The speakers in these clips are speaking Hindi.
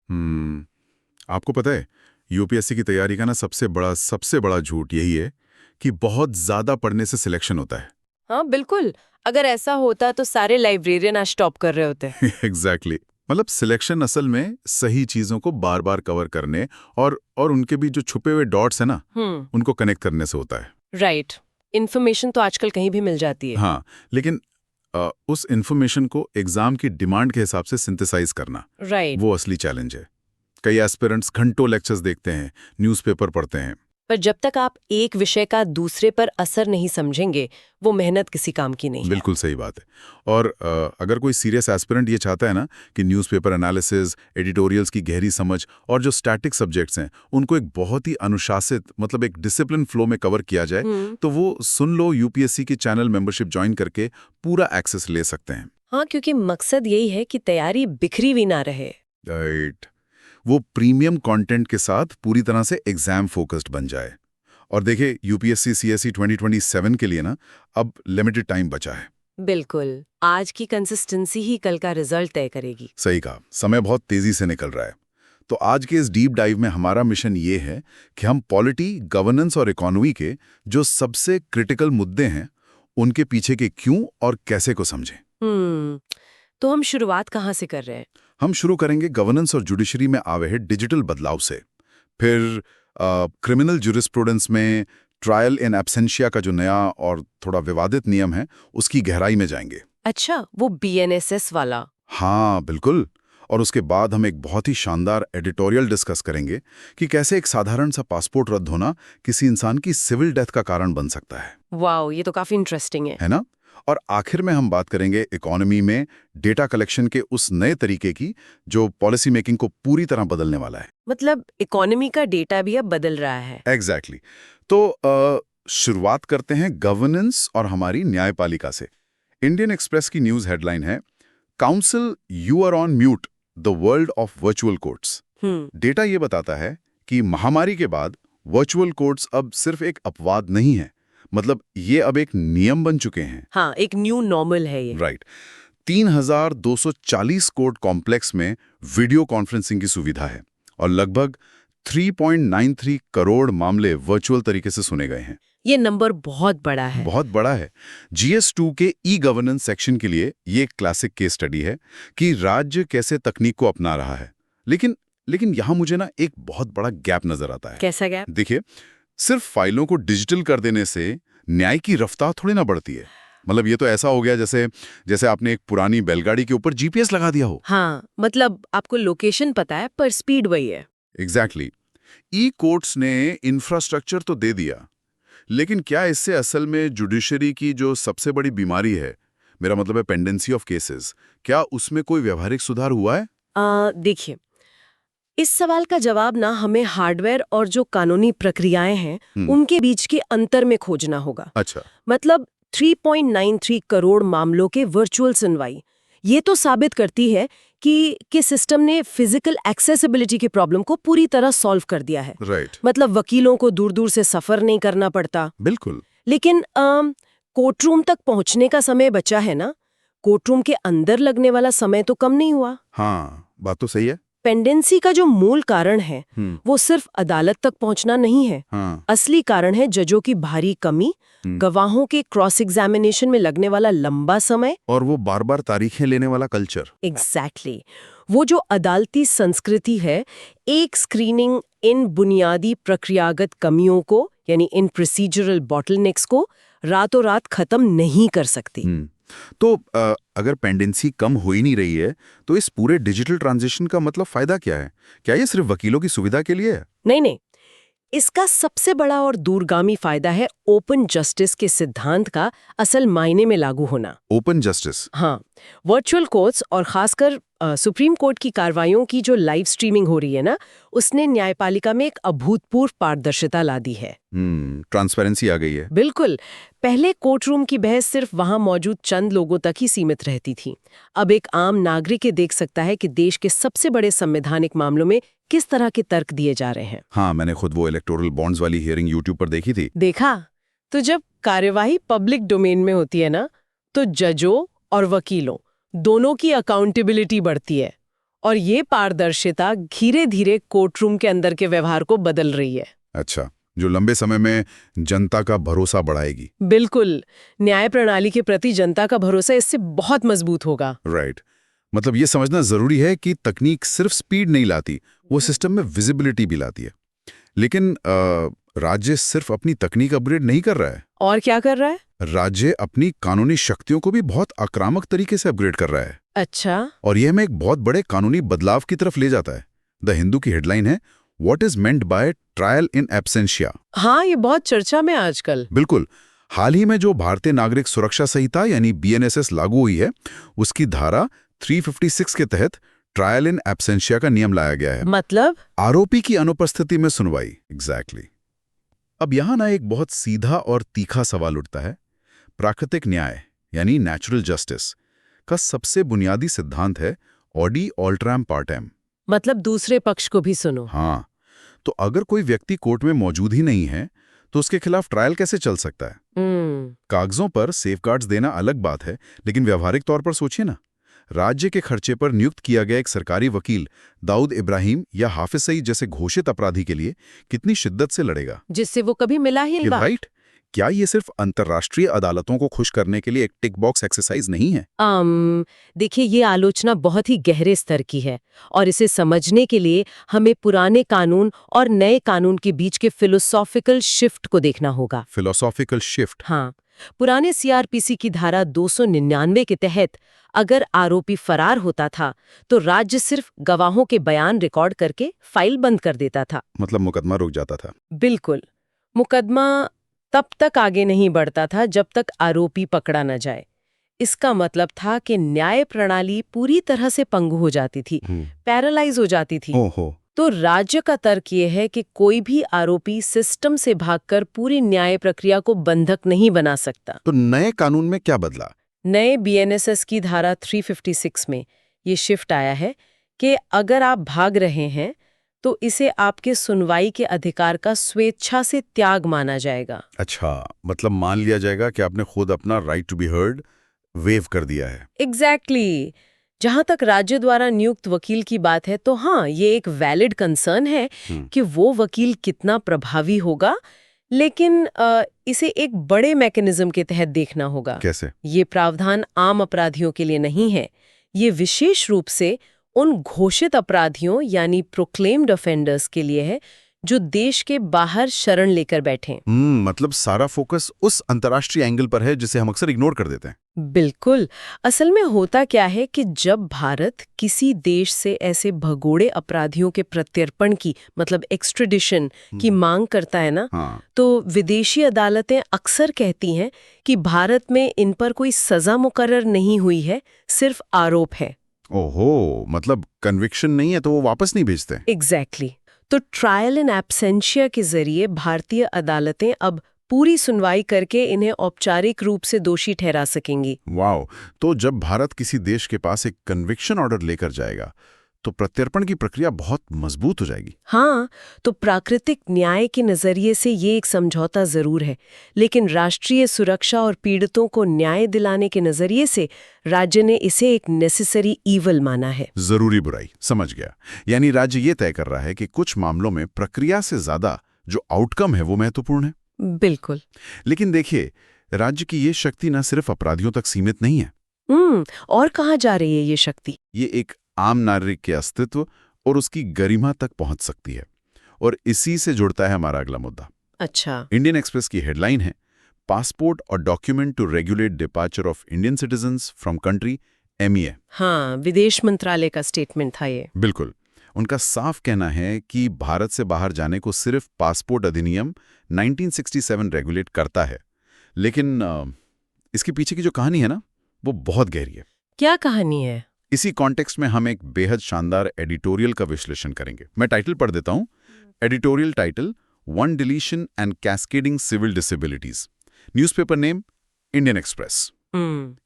आपको पता है यूपीएससी की तैयारी का ना सबसे बड़ा झूठ यही है कि बहुत ज्यादा पढ़ने से सिलेक्शन होता है। हाँ बिल्कुल। अगर ऐसा होता तो सारे लाइब्रेरियन आज टॉप कर रहे होते। एग्जैक्टली मतलब सिलेक्शन असल में सही चीजों को बार बार कवर करने और उनके भी जो छुपे हुए डॉट्स है ना उनको कनेक्ट करने से होता है। राइट। इन्फॉर्मेशन तो आजकल कहीं भी मिल जाती है। हाँ, लेकिन उस इंफॉर्मेशन को एग्जाम की डिमांड के हिसाब से सिंथेसाइज करना राइट। वो असली चैलेंज है। कई एस्पिरेंट्स घंटों लेक्चर्स देखते हैं, न्यूज़पेपर पढ़ते हैं। पर जब तक आप एक विषय का दूसरे पर असर नहीं समझेंगे, वो मेहनत किसी काम की नहीं है। बिल्कुल सही बात है। और अगर कोई सीरियस एस्पिरेंट ये चाहता है ना कि न्यूज़पेपर एनालिसिस, एडिटोरियल्स की गहरी समझ और जो स्टैटिक सब्जेक्ट्स हैं उनको एक बहुत ही अनुशासित मतलब एक डिसिप्लिन फ्लो में कवर किया जाए, तो वो सुन लो यूपीएससी की चैनल मेंबरशिप ज्वाइन करके पूरा एक्सेस ले सकते हैं। हाँ, क्योंकि मकसद यही है कि तैयारी बिखरी हुई ना रहे। राइट, वो प्रीमियम कंटेंट के साथ पूरी तरह से एग्जाम फोकस्ड बन जाए। और देखिए यूपीएससी सीएसई 2027 के लिए ना अब लिमिटेड टाइम बचा है। बिल्कुल। आज की कंसिस्टेंसी ही कल का रिजल्ट तय करेगी। सही कहा, समय बहुत तेजी से निकल रहा है। तो आज के इस डीप डाइव में हमारा मिशन ये है कि हम पॉलिटी, गवर्नेंस और इकोनॉमी के जो सबसे क्रिटिकल मुद्दे हैं उनके पीछे के क्यों और कैसे को समझें। तो हम शुरुआत कहाँ से कर रहे हैं? हम शुरू करेंगे गवर्नेंस और जुडिशरी में आ रहे डिजिटल बदलाव से, फिर क्रिमिनल ज्यूरिस्प्रूडेंस में ट्रायल इन एब्सेंशिया का जो नया और थोड़ा विवादित नियम है उसकी गहराई में जाएंगे। अच्छा, वो बीएनएसएस वाला। हाँ बिल्कुल। और उसके बाद हम एक बहुत ही शानदार एडिटोरियल डिस्कस करेंगे कि कैसे एक साधारण सा पासपोर्ट रद्द होना किसी इंसान की सिविल डेथ का कारण बन सकता है। वाओ, ये तो काफी इंटरेस्टिंग है ना? और आखिर में हम बात करेंगे इकोनॉमी में डेटा कलेक्शन के उस नए तरीके की जो पॉलिसी मेकिंग को पूरी तरह बदलने वाला है। मतलब इकोनॉमी का डेटा भी अब बदल रहा है। एग्जैक्टली। तो शुरुआत करते हैं गवर्नेंस और हमारी न्यायपालिका से। इंडियन एक्सप्रेस की न्यूज हेडलाइन है, counsel you are on mute the world of virtual courts. Data ये बताता है कि महामारी के बाद वर्चुअल कोर्ट्स अब सिर्फ एक अपवाद नहीं है, मतलब ये अब एक नियम बन चुके हैं। हाँ, एक न्यू नॉर्मल है ये। राइट। 3240 कोर्ट कॉम्प्लेक्स में वीडियो कॉन्फ्रेंसिंग की सुविधा है और लगभग 3.93 करोड़ मामले वर्चुअल तरीके से सुने गए हैं। ये नंबर बहुत बड़ा है। बहुत बड़ा है। GS2 के ई गवर्नेंस सेक्शन के लिए ये एक क्लासिक केस स्टडी है कि राज्य कैसे तकनीक को अपना रहा है। लेकिन यहां मुझे ना एक बहुत बड़ा गैप नजर आता है। कैसा गैप? देखिए, सिर्फ फाइलों को डिजिटल कर देने से न्याय की रफ्तार थोड़ी ना बढ़ती है। मतलब ये तो ऐसा हो गया जैसे आपने एक पुरानी बैलगाड़ी के ऊपर जीपीएस लगा दिया हो। हाँ, मतलब आपको लोकेशन पता है पर स्पीड वही है। एग्जैक्टली। ई कोर्ट्स ने इंफ्रास्ट्रक्चर तो दे दिया, लेकिन क्या इससे असल में जुडिशरी की जो सबसे बड़ी बीमारी है, मेरा मतलब है पेंडेंसी ऑफ केसेस, क्या उसमें कोई व्यावहारिक सुधार हुआ है? देखिए, इस सवाल का जवाब ना हमें हार्डवेयर और जो कानूनी प्रक्रियाएं हैं उनके बीच के अंतर में खोजना होगा। अच्छा। मतलब 3.93 करोड़ मामलों के वर्चुअल सुनवाई ये तो साबित करती है कि सिस्टम ने फिजिकल एक्सेसिबिलिटी की प्रॉब्लम को पूरी तरह सॉल्व कर दिया है। राइट। मतलब वकीलों को दूर दूर से सफर नहीं करना पड़ता। बिल्कुल। लेकिन कोर्टरूम तक पहुंचने का समय बचा है ना, कोर्टरूम के अंदर लगने वाला समय तो कम नहीं हुआ। हाँ, बात तो सही है। पेंडेंसी का जो मूल कारण है वो सिर्फ अदालत तक पहुंचना नहीं है। असली कारण है जजों की भारी कमी, गवाहों के क्रॉस एग्जामिनेशन में लगने वाला लंबा समय और वो बार बार तारीखें लेने वाला कल्चर। एग्जैक्टली। वो जो अदालती संस्कृति है, एक स्क्रीनिंग इन बुनियादी प्रक्रियागत कमियों को यानी इन प्रोसीजरल बॉटलनेक्स को रातों रात खत्म नहीं कर सकती। तो अगर पेंडेंसी कम हो ही नहीं रही है तो इस पूरे डिजिटल ट्रांजिशन का मतलब फायदा क्या है? क्या ये सिर्फ वकीलों की सुविधा के लिए है? नहीं, इसका सबसे बड़ा और दूरगामी फायदा है ओपन जस्टिस के सिद्धांत का असल मायने में लागू होना। Open justice? हाँ, वर्चुअल कोर्ट्स और खासकर सुप्रीम कोर्ट की कार्रवाइयों की जो लाइव स्ट्रीमिंग हो रही है ना, उसने न्यायपालिका में एक अभूतपूर्व पारदर्शिता ला दी है। ट्रांसपेरेंसी आ गई है। बिल्कुल। पहले कोर्टरूम की बहस सिर्फ वहां मौजूद चंद लोगों तक ही सीमित रहती थी। अब एक आम नागरिक ये देख सकता है कि देश के सबसे बड़े संवैधानिक मामलों में किस तरह के तर्क दिए जा रहे हैं। हाँ, मैंने खुद वो इलेक्टोरल बॉन्ड्स वाली हियरिंग यूट्यूब पर देखी थी। देखा? तो जब कार्यवाही पब्लिक डोमेन में होती है ना, तो जजों और वकीलों दोनों की अकाउंटेबिलिटी बढ़ती है और ये पारदर्शिता धीरे धीरे कोर्टरूम के अंदर के व्यवहार को बदल रही है। अच्छा, जो लंबे समय में जनता का भरोसा बढ़ाएगी। बिल्कुल, न्याय प्रणाली के प्रति जनता का भरोसा इससे बहुत मजबूत होगा। राइट। मतलब ये समझना जरूरी है कि तकनीक सिर्फ स्पीड नहीं लाती, वो सिस्टम में विजिबिलिटी भी लाती है। लेकिन राज्य सिर्फ अपनी तकनीक अपग्रेड नहीं कर रहा है। और क्या कर रहा है? राज्य अपनी कानूनी शक्तियों को भी बहुत आक्रामक तरीके से अपग्रेड कर रहा है। अच्छा। और यह हमें एक बहुत बड़े कानूनी बदलाव की तरफ ले जाता है। द हिंदू की हेडलाइन है, what is meant by trial in absentia. हाँ, ये बहुत चर्चा में आजकल। बिल्कुल। हाल ही में जो भारतीय नागरिक सुरक्षा संहिता यानी BNSS लागू हुई है, उसकी धारा 356 के तहत ट्रायल इन एब्सेंशिया का नियम लाया गया है। मतलब आरोपी की अनुपस्थिति में सुनवाई। एग्जैक्टली। अब यहां ना एक बहुत सीधा और तीखा सवाल उठता है। प्राकृतिक न्याय यानी नेचुरल जस्टिस का सबसे बुनियादी सिद्धांत है ऑडी ऑल्ट्रैम पार्टेम। मतलब दूसरे पक्ष को भी सुनो। हाँ, तो अगर कोई व्यक्ति कोर्ट में मौजूद ही नहीं है तो उसके खिलाफ ट्रायल कैसे चल सकता है? कागजों पर सेफगार्ड्स देना अलग बात है, लेकिन व्यवहारिक तौर पर सोचिए ना, राज्य के खर्चे पर नियुक्त किया गया एक सरकारी वकील दाऊद इब्राहिम या हाफिज सईद जैसे घोषित अपराधी के लिए कितनी शिद्दत से लड़ेगा, जिससे वो कभी मिला ही नहीं। राइट? क्या ये सिर्फ अंतर्राष्ट्रीय अदालतों को खुश करने के लिए एक टिक बॉक्स एक्सरसाइज नहीं है? देखिए, ये आलोचना बहुत ही गहरे स्तर की है और इसे समझने के लिए हमें पुराने कानून और नए कानून के बीच के फिलोसॉफिकल शिफ्ट को देखना होगा। Philosophical shift? हाँ, पुराने CRPC की धारा 299 के तहत अगर आरोपी फरार होता था तो राज्य सिर्फ गवाहों के बयान रिकॉर्ड करके फाइल बंद कर देता था। मतलब मुकदमा रुक जाता था। बिल्कुल, मुकदमा तब तक आगे नहीं बढ़ता था जब तक आरोपी पकड़ा न जाए। इसका मतलब था कि न्याय प्रणाली पूरी तरह से पंगु हो जाती थी, पैरालाइज हो जाती थी। ओहो। तो राज्य का तर्क ये है कि कोई भी आरोपी सिस्टम से भागकर पूरी न्याय प्रक्रिया को बंधक नहीं बना सकता। तो नए कानून में क्या बदला? नए BNSS की धारा 356 में ये शिफ्ट आया है कि अगर आप भाग रहे हैं तो इसे आपके सुनवाई के अधिकार का स्वेच्छा से त्याग माना जाएगा। अच्छा, मतलब मान लिया जाएगा कि आपने खुद अपना right to be heard waive कर दिया है। एग्जैक्टली। जहां तक राज्य द्वारा नियुक्त वकील की बात है तो हाँ, ये एक वैलिड कंसर्न है कि वो वकील कितना प्रभावी होगा, लेकिन इसे एक बड़े मैकेनिज्म के तहत देखना होगा। कैसे? ये प्रावधान आम अपराधियों के लिए नहीं है, ये विशेष रूप से उन घोषित अपराधियों यानी प्रोक्लेम्ड ऑफेंडर्स के लिए है जो देश के बाहर शरण लेकर बैठे। मतलब सारा फोकस उस अंतर्राष्ट्रीय एंगल पर है जिसे हम अक्सर इग्नोर कर देते हैं। बिल्कुल। असल में होता क्या है कि जब भारत किसी देश से ऐसे भगोड़े अपराधियों के प्रत्यर्पण की मतलब एक्सट्रेडिशन की मांग करता है ना, तो विदेशी अदालतें अक्सर कहती हैं कि भारत में इन पर कोई सजा मुकर्रर नहीं हुई है, सिर्फ आरोप है। ओहो, मतलब कन्विक्शन नहीं है तो वो वापस नहीं भेजते। एग्जैक्टली। तो ट्रायल इन एब्सेंशिया के जरिए भारतीय अदालतें अब पूरी सुनवाई करके इन्हें औपचारिक रूप से दोषी ठहरा सकेंगी। वाह! तो जब भारत किसी देश के पास एक कन्विक्शन ऑर्डर लेकर जाएगा तो प्रत्यर्पण की प्रक्रिया बहुत मजबूत हो जाएगी। हाँ, तो प्राकृतिक न्याय के नजरिए से ये एक समझौता जरूर है, लेकिन राष्ट्रीय सुरक्षा और पीड़ितों को न्याय दिलाने के नजरिए से राज्य ने इसे एक नेसेसरी ईवल माना है। जरूरी बुराई, समझ गया। यानी राज्य ये तय कर रहा है कि कुछ मामलों में प्रक्रिया से ज्यादा जो आउटकम है वो महत्वपूर्ण है। बिल्कुल। लेकिन देखिए, राज्य की ये शक्ति न सिर्फ अपराधियों तक सीमित नहीं है। और कहाँ जा रही है ये शक्ति? ये एक आम नागरिक के अस्तित्व और उसकी गरिमा तक पहुंच सकती है। और इसी से जुड़ता है हमारा अगला मुद्दा। अच्छा। इंडियन एक्सप्रेस की हेडलाइन है, पासपोर्ट और document to regulate departure of Indian citizens from country MEA। हाँ, विदेश मंत्रालय का स्टेटमेंट था ये। बिल्कुल। उनका साफ कहना है कि भारत से बाहर जाने को सिर्फ पासपोर्ट अधिनियम 1967 रेगुलेट करता है। लेकिन इसके पीछे की जो कहानी है ना, वो बहुत गहरी है। क्या कहानी है? इसी कॉन्टेक्स्ट में हम एक बेहद शानदार एडिटोरियल का विश्लेषण करेंगे। मैं टाइटल पढ़ देता हूं। Editorial title, one deletion and cascading civil disabilities. Newspaper name, Indian Express.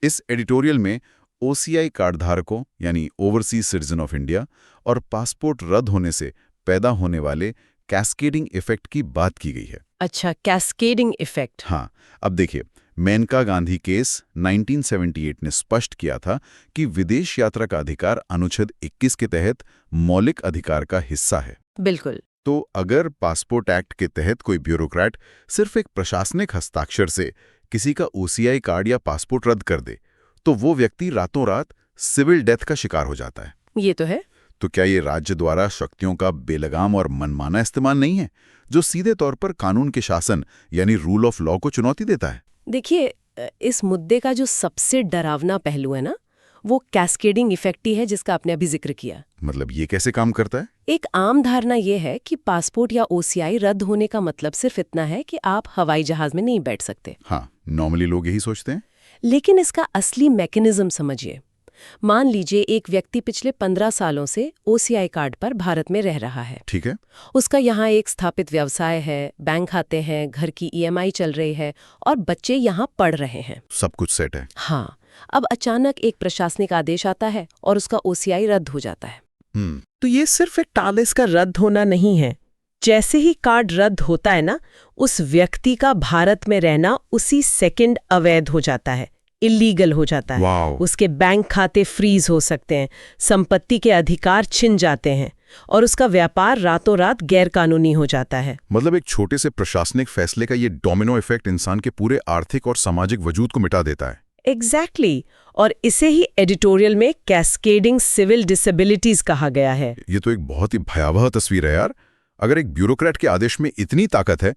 इस एडिटोरियल में OCI कार्ड धारकों यानी ओवरसीज सिटीजन ऑफ इंडिया और पासपोर्ट रद्द होने से पैदा होने वाले कैस्केडिंग इफेक्ट की बात की गई है। अच्छा, कैस्केडिंग इफेक्ट। हाँ, अब देखिए, मेनका गांधी केस 1978 ने स्पष्ट किया था कि विदेश यात्रा का अधिकार अनुच्छेद 21 के तहत मौलिक अधिकार का हिस्सा है। बिल्कुल। तो अगर पासपोर्ट एक्ट के तहत कोई ब्यूरोक्रेट सिर्फ एक प्रशासनिक हस्ताक्षर से किसी का ओसीआई कार्ड या पासपोर्ट रद्द कर दे, तो वो व्यक्ति रातों रात सिविल डेथ का शिकार हो जाता है। ये तो है। तो क्या ये राज्य द्वारा शक्तियों का बेलगाम और मनमाना इस्तेमाल नहीं है, जो सीधे तौर पर कानून के शासन यानी रूल ऑफ लॉ को चुनौती देता है? देखिए, इस मुद्दे का जो सबसे डरावना पहलू है ना, वो कैस्केडिंग इफेक्ट ही है, जिसका आपने अभी जिक्र किया। मतलब ये कैसे काम करता है? एक आम धारणा ये है कि पासपोर्ट या ओसीआई रद्द होने का मतलब सिर्फ इतना है कि आप हवाई जहाज में नहीं बैठ सकते। हाँ, नॉर्मली लोग यही सोचते हैं। लेकिन इसका असली मैकेनिज्म समझिए। मान लीजिए एक व्यक्ति पिछले 15 सालों से ओसीआई कार्ड पर भारत में रह रहा है। ठीक है। उसका यहाँ एक स्थापित व्यवसाय है, बैंक खाते हैं, घर की ईएमआई चल रही है और बच्चे यहाँ पढ़ रहे हैं। सब कुछ सेट है। हाँ, अब अचानक एक प्रशासनिक आदेश आता है और उसका ओसीआई रद्द हो जाता है। तो ये सिर्फ एक आदेश का रद्द होना नहीं है। जैसे ही कार्ड रद्द होता है ना, उस व्यक्ति का भारत में रहना उसी सेकंड अवैध हो जाता है, इलीगल हो जाता है। वाओ। उसके बैंक खाते फ्रीज हो सकते हैं, संपत्ति के अधिकार छिन जाते हैं और उसका व्यापार रातों रात गैरकानूनी हो जाता है। मतलब एक छोटे से प्रशासनिक फैसले का ये डोमिनो इफेक्ट इंसान के पूरे आर्थिक और सामाजिक वजूद को मिटा देता है। एग्जैक्टली। और इसे ही एडिटोरियल में कैस्केडिंग सिविल डिसेबिलिटीज कहा गया है। ये तो एक बहुत ही भयावह तस्वीर है यार। अगर एक ब्यूरोक्रेट के आदेश में इतनी ताकत है,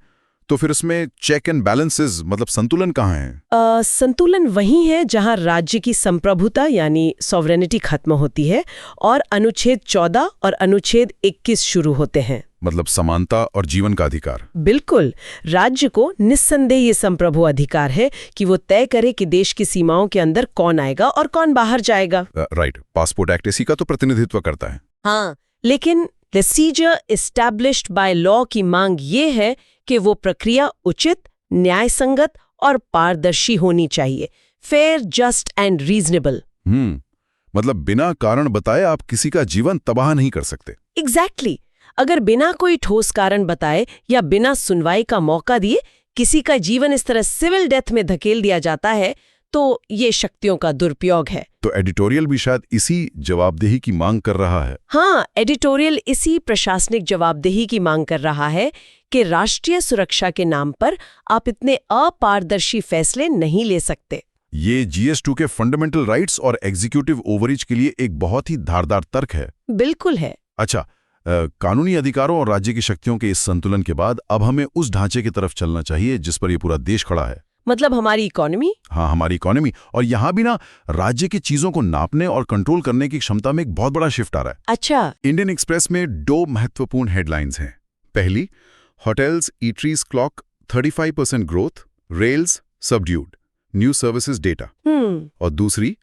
तो फिर इसमें चेक एंड बैलेंसेस मतलब संतुलन कहाँ है? संतुलन वहीं है जहां राज्य की संप्रभुता यानी सॉवरेनिटी खत्म होती है और अनुच्छेद 14 और अनुच्छेद 21 शुरू होते हैं। मतलब समानता और जीवन का अधिकार। बिल्कुल। राज्य को निस्संदेह ये संप्रभु अधिकार है कि वो तय करे कि देश की सीमाओं के अंदर कौन आएगा और कौन बाहर जाएगा। राइट। पासपोर्ट एक्ट इसी का तो प्रतिनिधित्व करता है। हाँ, लेकिन प्रोसीजर एस्टैब्लिश्ड बाय लॉ की मांग ये है कि वो प्रक्रिया उचित, न्यायसंगत और पारदर्शी होनी चाहिए। Fair, just and reasonable. मतलब बिना कारण बताए आप किसी का जीवन तबाह नहीं कर सकते। एग्जैक्टली। अगर बिना कोई ठोस कारण बताए या बिना सुनवाई का मौका दिए किसी का जीवन इस तरह सिविल डेथ में धकेल दिया जाता है, तो ये शक्तियों का दुरुपयोग है। तो एडिटोरियल भी शायद इसी जवाबदेही की मांग कर रहा है। हाँ, एडिटोरियल इसी प्रशासनिक जवाबदेही की मांग कर रहा है कि राष्ट्रीय सुरक्षा के नाम पर आप इतने अपारदर्शी फैसले नहीं ले सकते। ये GS2 के फंडामेंटल राइट्स और एग्जीक्यूटिव ओवररीच के लिए एक बहुत ही धारदार तर्क है। बिल्कुल है। अच्छा, कानूनी अधिकारों और राज्य की शक्तियों के इस संतुलन के बाद अब हमें उस ढांचे की तरफ चलना चाहिए जिस पर ये पूरा देश खड़ा है। मतलब हमारी इकोनॉमी। हाँ, हमारी इकोनॉमी। और यहाँ भी ना राज्य की चीजों को नापने और कंट्रोल करने की क्षमता में एक बहुत बड़ा शिफ्ट आ रहा है। अच्छा। इंडियन एक्सप्रेस में 2 महत्वपूर्ण हेडलाइंस हैं। पहली, hotels eateries clock 35% growth, rails subdued, new services data. और दूसरी,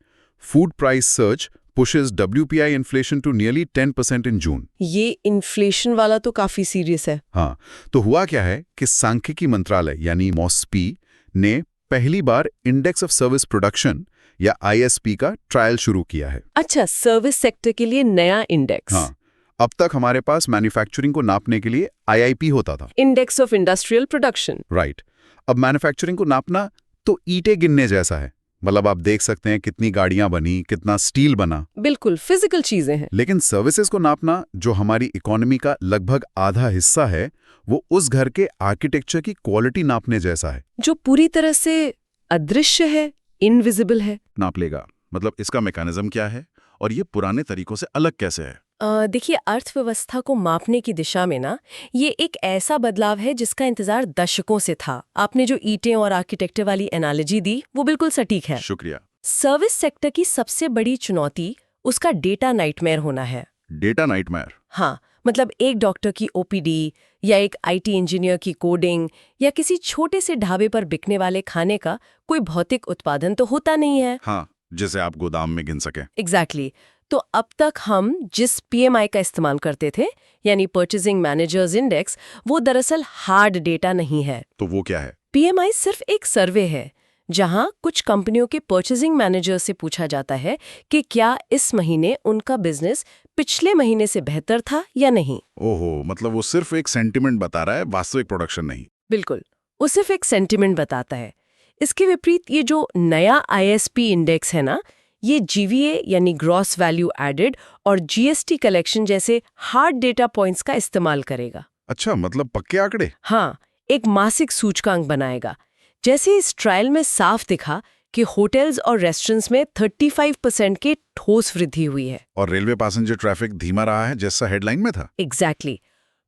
food price surge pushes WPI inflation to nearly 10% in June। ये इन्फ्लेशन वाला तो काफी सीरियस है। हाँ, तो हुआ क्या है कि सांख्यिकी मंत्रालय यानी MOSPI ने पहली बार इंडेक्स ऑफ सर्विस प्रोडक्शन या ISP का ट्रायल शुरू किया है। अच्छा, सर्विस सेक्टर के लिए नया इंडेक्स। हाँ, अब तक हमारे पास मैन्युफैक्चरिंग को नापने के लिए IIP होता था, index of industrial production. Right. अब मैन्युफैक्चरिंग को नापना तो ईंटें गिनने जैसा है। मतलब आप देख सकते हैं कितनी गाड़ियां बनी, कितना स्टील बना। बिल्कुल फिजिकल चीजें हैं। लेकिन सर्विसेज को नापना, जो हमारी इकोनॉमी का लगभग आधा हिस्सा है, वो उस घर के आर्किटेक्चर की क्वालिटी नापने जैसा है, जो पूरी तरह से अदृश्य है, इनविजिबल है। नाप लेगा। मतलब इसका मैकेनिज्म क्या है और ये पुराने तरीकों से अलग कैसे है? देखिए, अर्थव्यवस्था को मापने की दिशा में ना, ये एक ऐसा बदलाव है जिसका इंतजार दशकों से था। आपने जो ईंटें और आर्किटेक्चर वाली एनालॉजी दी, वो बिल्कुल सटीक है। शुक्रिया। सर्विस सेक्टर की सबसे बड़ी चुनौती उसका डेटा नाइटमेयर होना है। Data nightmare? हाँ, मतलब एक डॉक्टर की OPD या एक IT इंजीनियर की कोडिंग या किसी छोटे से ढाबे पर बिकने वाले खाने का कोई भौतिक उत्पादन तो होता नहीं है। हाँ, जिसे आप गोदाम में गिन सके। एग्जैक्टली। तो अब तक हम जिस PMI का इस्तेमाल करते थे, यानी परचेजिंग मैनेजर्स इंडेक्स, वो दरअसल हार्ड डेटा नहीं है। तो वो क्या है? PMI सिर्फ एक सर्वे है जहां कुछ कंपनियों के परचेजिंग मैनेजर से पूछा जाता है कि क्या इस महीने उनका बिजनेस पिछले महीने से बेहतर था या नहीं। ओहो, मतलब वो सिर्फ एक सेंटिमेंट बता रहा है, वास्तविक प्रोडक्शन नहीं। बिल्कुल, वो सिर्फ एक सेंटिमेंट बताता है। इसके विपरीत ये जो नया ISP इंडेक्स है ना, ये GVA यानी ग्रॉस वैल्यू एडेड और GST कलेक्शन जैसे हार्ड डेटा पॉइंट्स का इस्तेमाल करेगा। अच्छा, मतलब पक्के आंकड़े। हाँ, एक मासिक सूचकांक बनाएगा। जैसे इस ट्रायल में साफ दिखा कि होटल्स और रेस्टोरेंट्स में 35% की ठोस वृद्धि हुई है। और रेलवे पैसेंजर ट्रैफिक धीमा रहा है, जैसा हेडलाइन में था। एग्जैक्टली।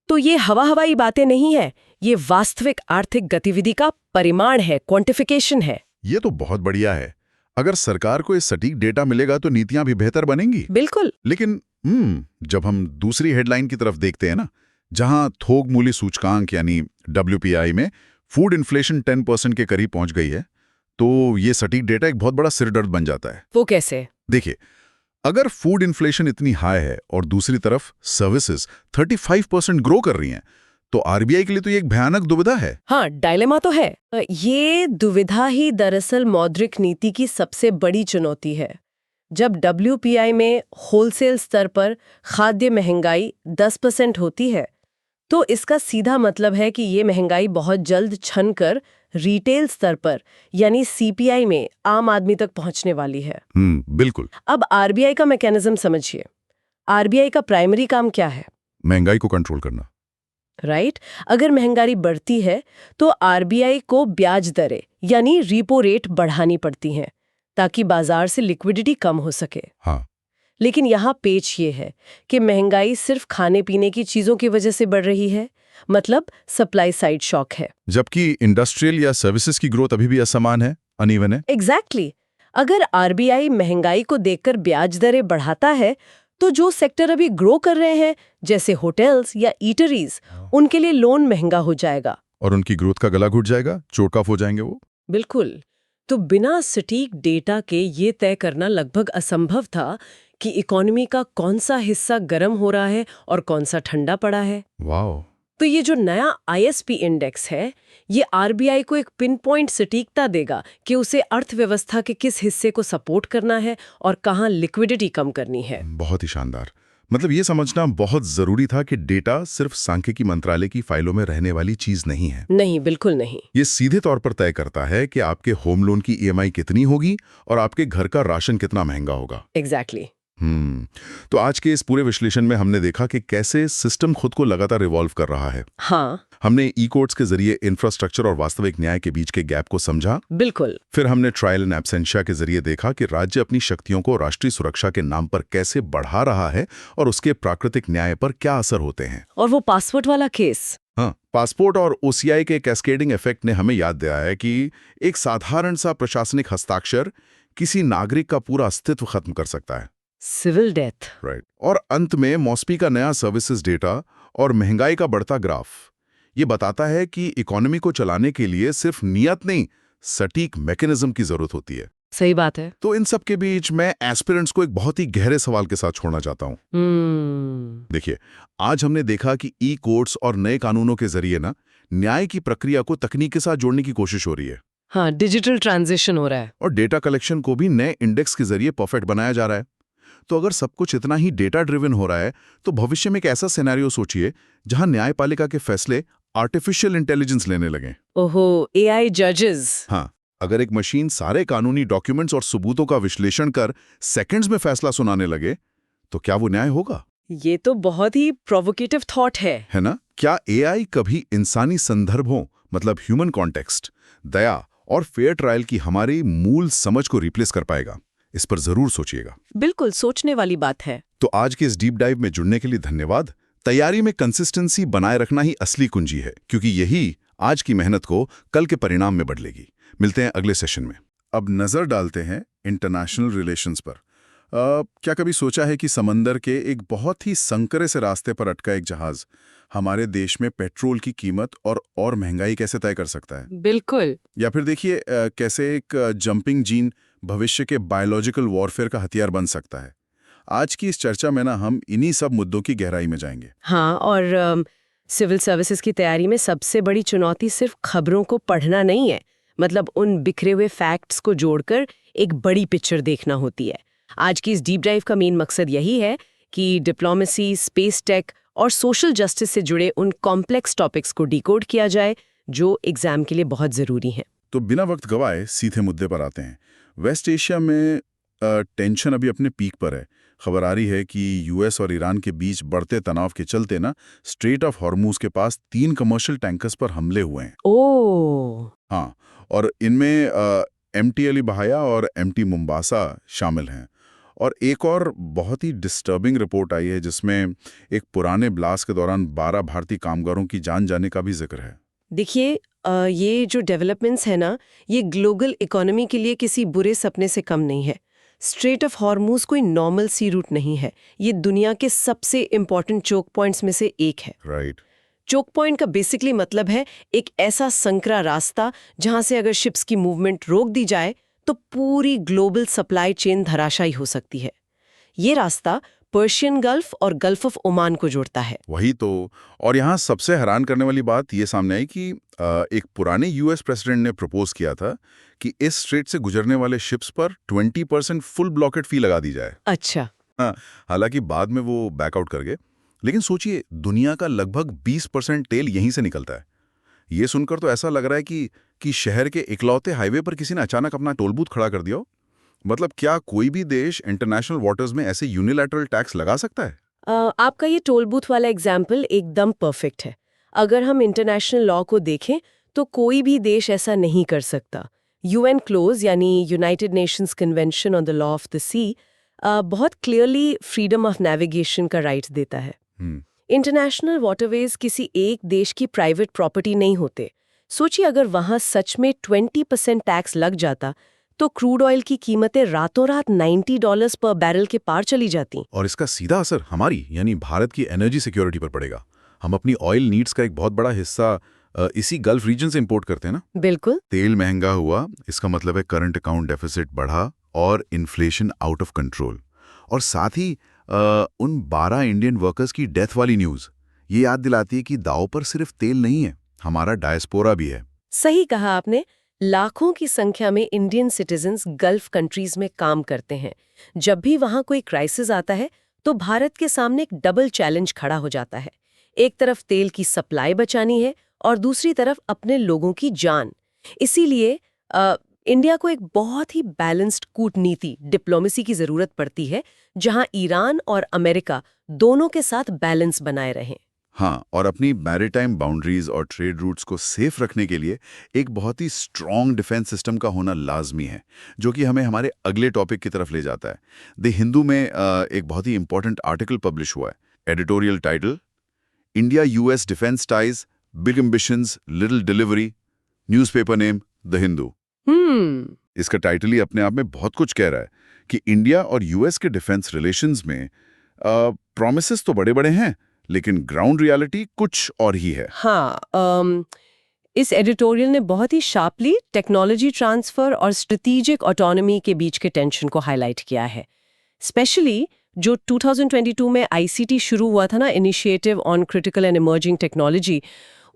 तो ये हवाई बातें नहीं है, ये वास्तविक आर्थिक गतिविधि का परिमाण है, क्वांटिफिकेशन है। ये तो बहुत बढ़िया है। अगर सरकार को इस सटीक डेटा मिलेगा तो नीतियां भी बेहतर बनेंगी। बिल्कुल। लेकिन जब हम दूसरी हेडलाइन की तरफ देखते हैं ना, जहां थोक मूल्य सूचकांक यानी WPI में फूड इन्फ्लेशन 10% के करीब पहुंच गई है, तो ये सटीक डेटा एक बहुत बड़ा सिरदर्द बन जाता है। वो कैसे? देखिए, अगर फूड इन्फ्लेशन इतनी हाई है और दूसरी तरफ सर्विसेज 35% ग्रो कर रही हैं, तो RBI के लिए तो ये एक भयानक दुविधा है। हाँ, डायलेमा तो है। ये दुविधा ही दरअसल मौद्रिक नीति की सबसे बड़ी चुनौती है। जब WPI में होलसेल स्तर पर खाद्य महंगाई 10% होती है, तो इसका सीधा मतलब है कि ये महंगाई बहुत जल्द छनकर रिटेल स्तर पर यानी CPI में आम आदमी तक पहुंचने वाली है। बिल्कुल। अब RBI का मैकेनिज्म समझिए। RBI का प्राइमरी काम क्या है? महंगाई को कंट्रोल करना। राइट? अगर महंगाई बढ़ती है तो RBI को ब्याज दरें यानी रेपो रेट बढ़ानी पड़ती हैं ताकि बाजार से लिक्विडिटी कम हो सके। हाँ। लेकिन यहाँ पेच ये है कि महंगाई सिर्फ खाने पीने की चीजों की वजह से बढ़ रही है, मतलब सप्लाई साइड शॉक है। जबकि इंडस्ट्रियल या सर्विसेज की ग्रोथ अभी भी असमान है, अनइवन है। एग्जैक्टली। अगर RBI महंगाई को देखकर ब्याज दरें बढ़ाता है तो जो सेक्टर अभी ग्रो कर रहे हैं जैसे होटल्स या ईटरीज, उनके लिए लोन महंगा हो जाएगा और उनकी ग्रोथ का गला घुट जाएगा, चोटकाफ हो जाएंगे वो। बिल्कुल। तो बिना सटीक डेटा के ये तय करना लगभग असंभव था कि इकोनॉमी का कौन सा हिस्सा गर्म हो रहा है और कौन सा ठंडा पड़ा है। वाह। तो ये जो नया ISP इंडेक्स है, ये RBI को एक पिन पॉइंट सटीकता देगा कि उसे अर्थव्यवस्था के किस हिस्से को सपोर्ट करना है और कहाँ लिक्विडिटी कम करनी है। बहुत ही शानदार। मतलब ये समझना बहुत जरूरी था कि डेटा सिर्फ सांख्यिकी मंत्रालय की फाइलों में रहने वाली चीज नहीं है। नहीं, बिल्कुल नहीं। ये सीधे तौर पर तय करता है कि आपके होम लोन की EMI कितनी होगी और आपके घर का राशन कितना महंगा होगा। एग्जैक्टली। तो आज के इस पूरे विश्लेषण में हमने देखा कि कैसे सिस्टम खुद को लगातार रिवॉल्व कर रहा है। हाँ, हमने ई-कोर्ट्स के जरिए इंफ्रास्ट्रक्चर और वास्तविक न्याय के बीच के गैप को समझा। बिल्कुल। फिर हमने ट्रायल एंड एब्सेंशिया के जरिए देखा कि राज्य अपनी शक्तियों को राष्ट्रीय सुरक्षा के नाम पर कैसे बढ़ा रहा है और उसके प्राकृतिक न्याय पर क्या असर होते हैं। और वो पासपोर्ट वाला केस। हाँ, पासपोर्ट और OCI के कैस्केडिंग इफेक्ट ने हमें याद दिलाया कि एक साधारण सा प्रशासनिक हस्ताक्षर किसी नागरिक का पूरा अस्तित्व खत्म कर सकता है। Civil death. राइट। और अंत में मॉस्पी का नया सर्विसेज डेटा और महंगाई का बढ़ता ग्राफ ये बताता है कि इकोनॉमी को चलाने के लिए सिर्फ नियत नहीं, सटीक मैकेनिज्म की जरूरत होती है। सही बात है। तो इन सब के बीच मैं एस्पिरेंट्स को एक बहुत ही गहरे सवाल के साथ छोड़ना चाहता हूं। देखिए, आज हमने देखा कि ई-कोर्ट्स और नए कानूनों के जरिए ना न्याय की प्रक्रिया को तकनीक के साथ जोड़ने की कोशिश हो रही है। हाँ, डिजिटल ट्रांजिशन हो रहा है। और डेटा कलेक्शन को भी नए इंडेक्स के जरिए परफेक्ट बनाया जा रहा है। तो अगर सब कुछ इतना ही डेटा ड्रिवन हो रहा है, तो भविष्य में एक ऐसा सिनेरियो सोचिए जहां न्यायपालिका के फैसले आर्टिफिशियल इंटेलिजेंस लेने लगे। ओहो, AI जजेस। हाँ, अगर एक मशीन सारे कानूनी डॉक्यूमेंट्स और सबूतों का विश्लेषण कर सेकंड्स में फैसला सुनाने लगे, तो क्या वो न्याय होगा? ये तो बहुत ही प्रोवोकेटिव थॉट है ना? क्या AI कभी इंसानी संदर्भों, मतलब ह्यूमन कॉन्टेक्स्ट, दया और फेयर ट्रायल की हमारी मूल समझ को रिप्लेस कर पाएगा? इस पर जरूर सोचिएगा। बिल्कुल, सोचने वाली बात है। तो आज के इस डीप डाइव में जुड़ने के लिए धन्यवाद। तैयारी में कंसिस्टेंसी बनाए रखना ही असली कुंजी है, क्योंकि यही आज की मेहनत को कल के परिणाम में बदलेगी। मिलते हैं अगले सेशन में। अब नजर डालते हैं इंटरनेशनल रिलेशंस पर। क्या कभी सोचा है कि समंदर के एक बहुत ही संकरे से रास्ते पर अटका एक जहाज हमारे देश में पेट्रोल की कीमत और महंगाई कैसे तय कर सकता है? बिल्कुल। या फिर देखिए कैसे एक जंपिंग जीन भविष्य के बायोलॉजिकल वॉरफेयर का हथियार बन सकता है। आज की इस चर्चा में ना हम इन्हीं सब मुद्दों की गहराई में जाएंगे। हाँ, और सिविल सर्विसेज की तैयारी में सबसे बड़ी चुनौती सिर्फ खबरों को पढ़ना नहीं है, मतलब उन बिखरे हुए फैक्ट्स को जोड़कर एक बड़ी पिक्चर देखना होती है। आज की इस डीप डाइव का मेन मकसद यही है कि डिप्लोमेसी, स्पेस टेक और सोशल जस्टिस से जुड़े उन कॉम्प्लेक्स टॉपिक्स को डिकोड किया जाए जो एग्जाम के लिए बहुत जरूरी हैं। तो बिना वक्त गवाए सीधे मुद्दे पर आते हैं। वेस्ट एशिया में टेंशन अभी अपने पीक पर है। खबर आ रही है कि यूएस और ईरान के बीच बढ़ते तनाव के चलते ना स्ट्रेट ऑफ हॉर्मूज के पास 3 कमर्शियल टैंकर्स पर हमले हुए हैं। ओह, हाँ, और इनमें एमटी अली बहाया और एमटी मुम्बासा शामिल हैं। और एक और बहुत ही डिस्टर्बिंग रिपोर्ट आई है जिसमें एक पुराने ब्लास्ट के दौरान 12 भारतीय कामगारों की जान जाने का भी जिक्र है। देखिए ये जो डेवलपमेंट्स है ना, ये ग्लोबल इकोनॉमी के लिए किसी बुरे सपने से कम नहीं है। स्ट्रेट ऑफ हॉर्मूज कोई नॉर्मल सी रूट नहीं है, ये दुनिया के सबसे इम्पॉर्टेंट चोक पॉइंट्स में से एक है। राइट। चोक पॉइंट का बेसिकली मतलब है एक ऐसा संकरा रास्ता जहां से अगर शिप्स की मूवमेंट रोक दी जाए तो पूरी ग्लोबल सप्लाई चेन धराशायी हो सकती है। ये रास्ता पर्शियन गल्फ और गल्फ ऑफ ओमान को जोड़ता है। वही तो। और यहाँ सबसे हैरान करने वाली बात ये सामने आई कि एक पुराने यूएस प्रेसिडेंट ने प्रपोज किया था कि इस स्ट्रेट से गुजरने वाले शिप्स पर 20% फुल ब्लॉकेट फी लगा दी जाए। अच्छा। हाँ, हालांकि बाद में वो बैकआउट कर गए। लेकिन सोचिए, दुनिया का लगभग 20% तेल यहीं से निकलता है। ये सुनकर तो ऐसा लग रहा है कि शहर के इकलौते हाईवे पर किसी ने अचानक अपना टोल बूथ खड़ा कर दिया हो। मतलब क्या कोई भी देश इंटरनेशनल वाटर्स में ऐसे यूनिलैटरल टैक्स लगा सकता है? आपका ये टोल बूथ वाला एग्जाम्पल एकदम परफेक्ट है। अगर हम इंटरनेशनल लॉ को देखें तो कोई भी देश ऐसा नहीं कर सकता। यूएन क्लोज यानी United Nations Convention on the Law of the Sea बहुत क्लियरली फ्रीडम ऑफ नेविगेशन का राइट देता है। इंटरनेशनल वाटरवेज किसी एक देश की प्राइवेट प्रॉपर्टी नहीं होते। सोचिए अगर वहां सच में 20% टैक्स लग जाता तो क्रूड ऑयल की कीमतें रातों रात $90 पर बैरल के पार चली जाती। और इसका सीधा असर हमारी यानी भारत की एनर्जी सिक्योरिटी पर पड़ेगा। हम अपनी ऑयल नीड्स का एक बहुत बड़ा हिस्सा इसी गल्फ रीजन से इंपोर्ट करते हैं ना। बिल्कुल। तेल महंगा हुआ, इसका मतलब है करंट अकाउंट डेफिसिट बढ़ा और इन्फ्लेशन आउट ऑफ कंट्रोल। और साथ ही उन 12 इंडियन वर्कर्स की डेथ वाली न्यूज़ ये याद दिलाती है कि दांव पर सिर्फ तेल नहीं है, हमारा डायस्पोरा भी है। सही कहा आपने। लाखों की संख्या में इंडियन सिटीजन्स गल्फ कंट्रीज में काम करते हैं। जब भी वहां कोई क्राइसिस आता है तो भारत के सामने एक डबल चैलेंज खड़ा हो जाता है। एक तरफ तेल की सप्लाई बचानी है और दूसरी तरफ अपने लोगों की जान। इसीलिए इंडिया को एक बहुत ही बैलेंस्ड कूटनीति डिप्लोमेसी की जरूरत पड़ती है, जहां ईरान और अमेरिका दोनों के साथ बैलेंस बनाए रहें। हाँ, और अपनी मैरीटाइम बाउंड्रीज और ट्रेड रूट्स को सेफ रखने के लिए एक बहुत ही स्ट्रॉन्ग डिफेंस सिस्टम का होना लाजमी है, जो कि हमें हमारे अगले टॉपिक की तरफ ले जाता है। द हिंदू में एक बहुत ही इंपॉर्टेंट आर्टिकल पब्लिश हुआ है। Editorial title, India US defence ties, big ambitions, little delivery. Newspaper name the Hindu. इसका टाइटल ही अपने आप में बहुत कुछ कह रहा है कि इंडिया और यूएस के डिफेंस रिलेशंस में प्रॉमिसेस तो बड़े बड़े हैं, लेकिन ग्राउंड रियलिटी कुछ और ही है। हाँ, इस एडिटोरियल ने बहुत ही शार्पली टेक्नोलॉजी ट्रांसफर और स्ट्रेटेजिक ऑटोनॉमी के बीच के टेंशन को हाईलाइट किया है। स्पेशली जो 2022 में आईसीटी शुरू हुआ था ना, initiative on critical and emerging technology,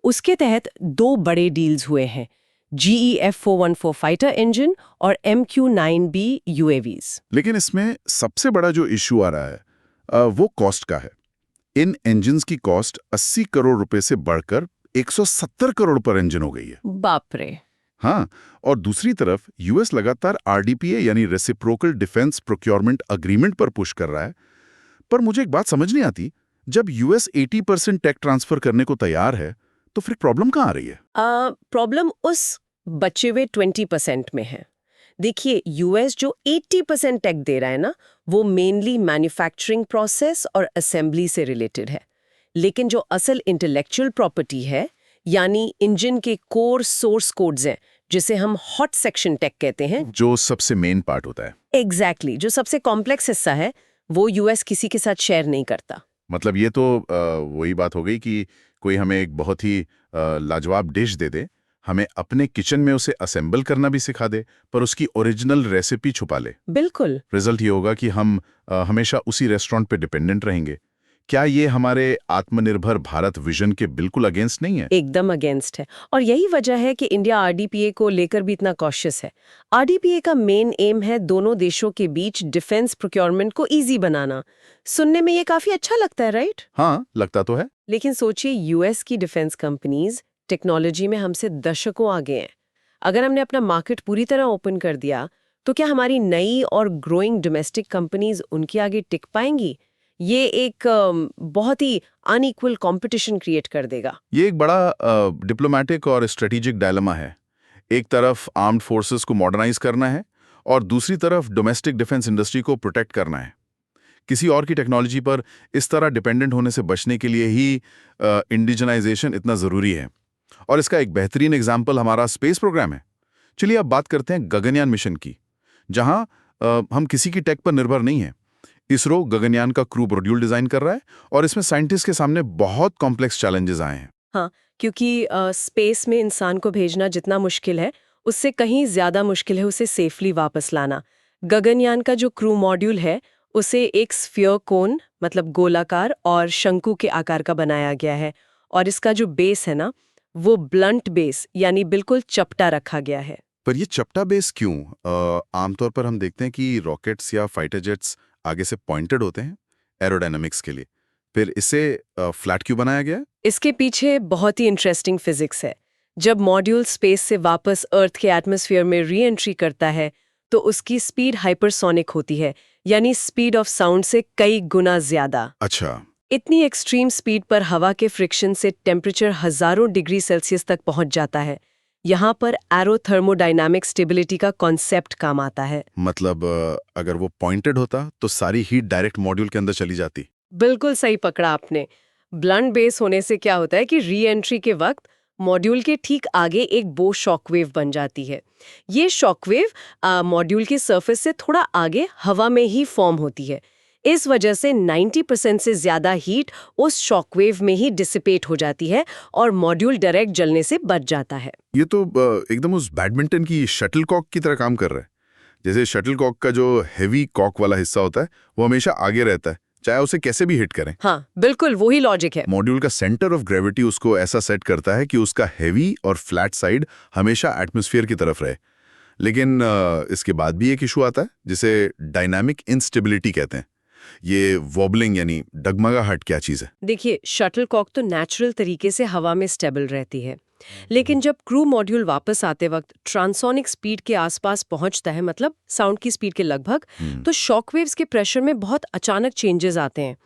उसके तहत 2 बड़े डील्स हुए हैं, GEF-414 फाइटर इंजन और MQ-9B UAVs। लेकिन इसमें सबसे बड़ा जो इश्यू आ रहा है वो कॉस्ट का है। इन इंजन्स की कॉस्ट 80 करोड़ रुपए से बढ़कर 170 करोड़ पर इंजन हो गई है। बाप रे। हाँ, और दूसरी तरफ यूएस लगातार RDPA यानी रेसिप्रोकल डिफेंस प्रोक्योरमेंट अग्रीमेंट पर पुश कर रहा है। पर मुझे एक बात समझ नहीं आती, जब यूएस 80% टेक ट्रांसफर करने को तैयार है तो फिर प्रॉब्लम कहाँ आ रही है? प्रॉब्लम उस बचे हुए 20% में है। देखिए, यूएस जो 80% टेक दे रहा है ना, वो मेनली मैन्युफैक्चरिंग प्रोसेस और असेंबली से रिलेटेड है। लेकिन जो असल इंटेलेक्चुअल प्रॉपर्टी है, यानी इंजन के कोर सोर्स कोड्स हैं, जिसे हम हॉट सेक्शन टेक कहते हैं, जो सबसे मेन पार्ट होता है। एग्जैक्टली, जो सबसे कॉम्प्लेक्स हिस्सा है, वो यूएस किसी के साथ शेयर नहीं करता। मतलब ये तो वही बात हो गई कि कोई हमें एक बहुत ही लाजवाब डिश दे दे, हमें अपने किचन में उसे असेंबल करना भी सिखा दे, पर उसकी ओरिजिनल रेसिपी छुपा ले। बिल्कुल। रिजल्ट ये होगा कि हम हमेशा उसी रेस्टोरेंट पे डिपेंडेंट रहेंगे। क्या ये हमारे आत्मनिर्भर भारत विजन के बिल्कुल अगेंस्ट नहीं है? एकदम अगेंस्ट है। और यही वजह है कि इंडिया आरडीपीए को लेकर भी इतना कॉशियस है। आरडीपीए का मेन एम है दोनों देशों के बीच डिफेंस प्रोक्योरमेंट को इजी बनाना। सुनने में ये काफी अच्छा लगता है, राइट? हाँ, लगता तो है। लेकिन सोचिए, यूएस की डिफेंस कंपनीज टेक्नोलॉजी में हमसे दशकों आगे हैं। अगर हमने अपना मार्केट पूरी तरह ओपन कर दिया तो क्या हमारी नई और ग्रोइंग डोमेस्टिक कंपनीज उनके आगे टिक पाएंगी? ये एक बहुत ही अनइक्वल कंपटीशन क्रिएट कर देगा। ये एक बड़ा डिप्लोमेटिक और स्ट्रेटेजिक डायलेमा है। एक तरफ आर्म्ड फोर्सेस को मॉडर्नाइज करना है और दूसरी तरफ डोमेस्टिक डिफेंस इंडस्ट्री को प्रोटेक्ट करना है। किसी और की टेक्नोलॉजी पर इस तरह डिपेंडेंट होने से बचने के लिए ही इंडिजनाइजेशन इतना ज़रूरी है। और इसका एक बेहतरीन एग्जाम्पल हमारा स्पेस प्रोग्राम है। चलिए अब बात करते हैं गगनयान मिशन की, जहां हम किसी की टेक पर निर्भर नहीं हैं। इसरो गगनयान का क्रू मॉड्यूल डिजाइन कर रहा है और इसमें साइंटिस्ट के सामने बहुत कॉम्प्लेक्स चैलेंजेस आए हैं। हाँ, क्योंकि स्पेस में इंसान को भेजना जितना मुश्किल है, उससे कहीं ज्यादा मुश्किल है उसे सेफली वापस लाना। गगनयान का जो क्रू मॉड्यूल है उसे एक स्फीयर कोन मतलब गोलाकार और शंकु के आकार का बनाया गया है, और इसका जो बेस है ना, वो ब्लंट बेस यानी बिल्कुल चपटा रखा गया है। पर ये चपटा बेस क्यों? आमतौर पर हम देखते हैं कि रॉकेट्स या फाइटर जेट्स आगे से पॉइंटेड होते हैं एरोडायनामिक्स के लिए। फिर इसे फ्लैट क्यों बनाया गया है? इसके पीछे बहुत ही इंटरेस्टिंग फिजिक्स है। जब मॉड्यूल स्पेस से वापस अर्थ के एटमॉस्फेयर में री एंट्री करता है तो उसकी स्पीड हाइपरसोनिक होती है, यानी स्पीड ऑफ साउंड से कई गुना ज्यादा। अच्छा। इतनी एक्सट्रीम स्पीड पर हवा के फ्रिक्शन से टेम्परेचर हजारों डिग्री सेल्सियस तक पहुंच जाता है। यहाँ पर एरोथर्मोडायनामिक स्टेबिलिटी का कॉन्सेप्ट काम आता है। मतलब अगर वो पॉइंटेड होता तो सारी हीट डायरेक्ट मॉड्यूल के अंदर चली जाती। बिल्कुल सही पकड़ा आपने। ब्लंट बेस होने से क्या होता है कि री एंट्री के वक्त मॉड्यूल के ठीक आगे एक बो शॉकवेव बन जाती है। ये शॉकवेव मॉड्यूल के सरफेस से थोड़ा आगे हवा में ही फॉर्म होती है। इस वजह से 90% से ज्यादा हीट उस शॉकवेव में ही डिसिपेट हो जाती है और मॉड्यूल डायरेक्ट जलने से बच जाता है। ये तो एकदम उस बैडमिंटन की शटल कॉक की तरह काम कर रहा है। जैसे शटल कॉक का जो हेवी कॉक वाला हिस्सा होता है वो हमेशा आगे रहता है, चाहे उसे कैसे भी हिट करें। हाँ, बिल्कुल वही लॉजिक है। मॉड्यूल का सेंटर ऑफ ग्रेविटी उसको ऐसा सेट करता है कि उसका हेवी और फ्लैट साइड हमेशा एटमॉस्फेयर की तरफ रहे। लेकिन इसके बाद भी एक इशू आता है जिसे डायनामिक इंस्टेबिलिटी कहते हैं। ये वॉबलिंग यानी डगमगाहट क्या चीज़ है? देखिए, शटल कॉक तो नेचुरल तरीके से हवा में स्टेबल रहती है, लेकिन जब क्रू मॉड्यूल वापस आते वक्त ट्रांसोनिक स्पीड के आसपास पहुंचता है, मतलब साउंड की स्पीड के लगभग, तो शॉकवेव्स के प्रेशर में बहुत अचानक चेंजेस आते हैं।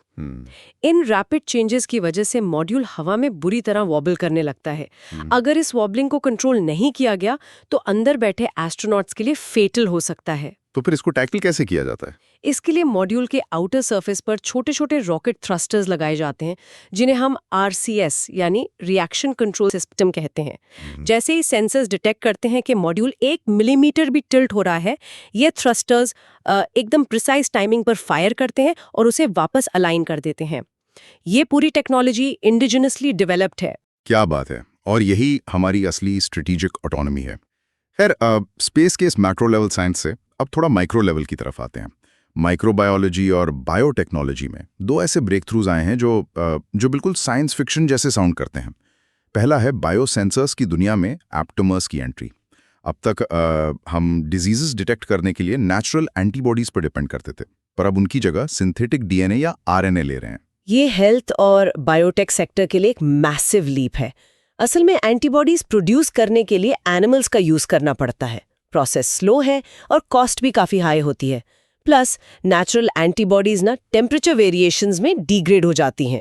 इन रैपिड चेंजेस की वजह से मॉड्यूल हवा में बुरी तरह वॉबल करने लगता है। अगर इस वॉबलिंग को कंट्रोल नहीं किया गया तो अंदर बैठे एस्ट्रोनॉट्स के लिए फेटल हो सकता है। तो फिर इसको टैकल कैसे किया जाता है? इसके लिए मॉड्यूल के आउटर सरफेस पर छोटे छोटे रॉकेट थ्रस्टर्स लगाए जाते हैं, जिन्हें हम RCS यानी रिएक्शन कंट्रोल सिस्टम कहते हैं। जैसे ही सेंसर्स डिटेक्ट करते हैं कि मॉड्यूल 1 मिलीमीटर भी टिल्ट हो रहा है, ये थ्रस्टर्स एकदम प्रिसाइज टाइमिंग पर फायर करते हैं और उसे वापस अलाइन कर देते हैं। ये पूरी टेक्नोलॉजी इंडिजिनसली डेवलप्ड है। क्या बात है! और यही हमारी असली स्ट्रेटेजिक ऑटोनॉमी है। खैर, स्पेस के इस मैक्रो लेवल साइंस से अब थोड़ा माइक्रो लेवल की तरफ आते हैं। माइक्रोबायोलॉजी और बायोटेक्नोलॉजी में दो ऐसे ब्रेक थ्रूज आए हैं जो बिल्कुल साइंस फिक्शन जैसे साउंड करते हैं। पहला है बायोसेंसर्स की दुनिया में एप्टोमर्स की एंट्री। अब तक हम डिजीजेस डिटेक्ट करने के लिए नेचुरल एंटीबॉडीज पर डिपेंड करते थे, पर अब उनकी जगह सिंथेटिक DNA या RNA ले रहे हैं। ये हेल्थ और बायोटेक सेक्टर के लिए एक मैसिव लीप है। असल में एंटीबॉडीज प्रोड्यूस करने के लिए एनिमल्स का यूज करना पड़ता है। प्रोसेस स्लो है और कॉस्ट भी काफी हाई होती है। प्लस नेचुरल एंटीबॉडीज ना टेम्परेचर वेरिएशंस में डिग्रेड हो जाती हैं।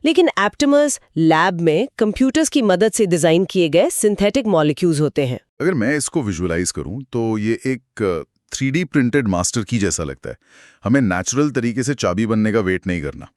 लेकिन एप्टेमर्स लैब में कंप्यूटर्स की मदद से डिजाइन किए गए सिंथेटिक मॉलिक्यूल्स होते हैं। अगर मैं इसको विजुअलाइज करूं तो ये एक 3D प्रिंटेड मास्टर की जैसा लगता है। हमें नेचुरल तरीके से चाबी बनने का वेट नहीं करना।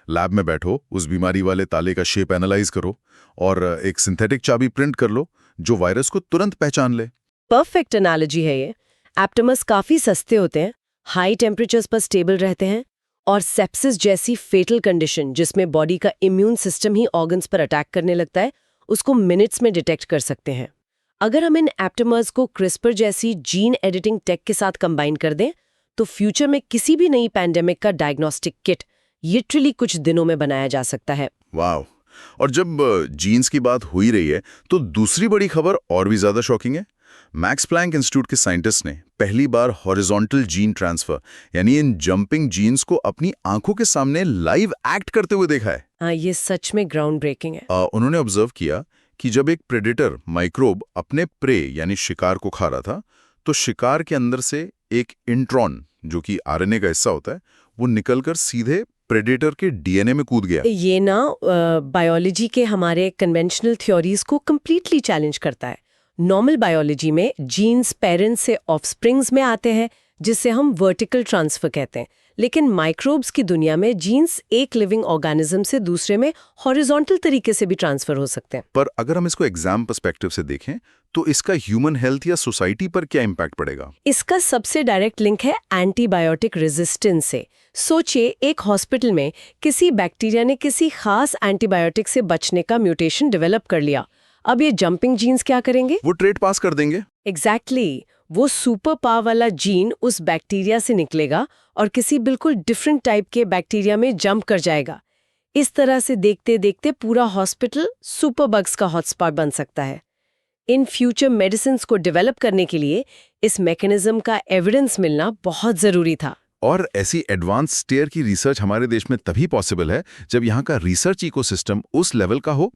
लैब में बैठो, उस बीमारी वाले ताले का शेप एनालाइज करो और एक सिंथेटिक चाबी प्रिंट कर लो जो वायरस को तुरंत पहचान ले। परफेक्ट एनालॉजी है ये। एप्टेमर्स काफी सस्ते होते हैं, हाई टेम्परेचर्स पर स्टेबल रहते हैं और सेप्सिस जैसी फेटल कंडीशन जिसमें बॉडी का इम्यून सिस्टम ही ऑर्गन्स पर अटैक करने लगता है, उसको मिनट्स में डिटेक्ट कर सकते हैं। अगर हम इन एप्टेमर्स को क्रिस्पर जैसी जीन एडिटिंग टेक के साथ कंबाइन कर दें तो फ्यूचर में किसी भी नई पैंडेमिक का डायग्नोस्टिक किट लिटरली कुछ दिनों में बनाया जा सकता है। वाह! और जब जीन्स की बात हो ही रही है तो दूसरी बड़ी खबर और भी ज्यादा शॉकिंग है। मैक्स प्लैंक इंस्टीट्यूट के साइंटिस्ट ने पहली बार हॉरिजॉन्टल जीन ट्रांसफर यानी इन जंपिंग जीन्स को अपनी आंखों के सामने लाइव एक्ट करते हुए देखा है। हाँ, ये सच में ग्राउंड ब्रेकिंग है। उन्होंने ऑब्जर्व किया कि जब एक प्रेडेटर माइक्रोब अपने प्रे यानी शिकार को खा रहा था, तो शिकार के अंदर से एक इंट्रॉन, जो कि आरएनए का हिस्सा होता है, वो निकलकर सीधे प्रेडेटर के डीएनए में कूद गया। ये ना बायोलॉजी के हमारे कन्वेंशनल थ्योरीज को कंप्लीटली चैलेंज करता है। नॉर्मल बायोलॉजी में जीन्स पेरेंट्स से ऑफस्प्रिंग्स में आते हैं, जिससे हम वर्टिकल ट्रांसफर कहते हैं, लेकिन माइक्रोब्स की दुनिया में जीन्स एक लिविंग ऑर्गेनिज्म से दूसरे में हॉरिजॉन्टल तरीके से भी ट्रांसफर हो सकते हैं। पर अगर हम इसको एग्जाम पर्सपेक्टिव से देखें, तो इसका ह्यूमन हेल्थ या सोसाइटी पर क्या इम्पैक्ट पड़ेगा? इसका सबसे डायरेक्ट लिंक है एंटीबायोटिक रेजिस्टेंस से। सोचिए, एक हॉस्पिटल में किसी बैक्टीरिया ने किसी खास एंटीबायोटिक से बचने का म्यूटेशन डेवलप कर लिया। अब ये जंपिंग जीन्स क्या करेंगे? वो ट्रेड पास कर देंगे। एग्जैक्टली वो सुपर पावर वाला जीन उस बैक्टीरिया से निकलेगा और किसी बिल्कुल डिफरेंट टाइप के बैक्टीरिया में जंप कर जाएगा। इस तरह से देखते देखते पूरा हॉस्पिटल सुपर बग्स का हॉटस्पॉट बन सकता है। इन फ्यूचर मेडिसिन्स को डेवलप करने के लिए इस मैकेनिज्म का एविडेंस मिलना बहुत जरूरी था। और ऐसी एडवांस स्टेयर की रिसर्च हमारे देश में तभी पॉसिबल है जब यहाँ का रिसर्च इकोसिस्टम उस लेवल का हो।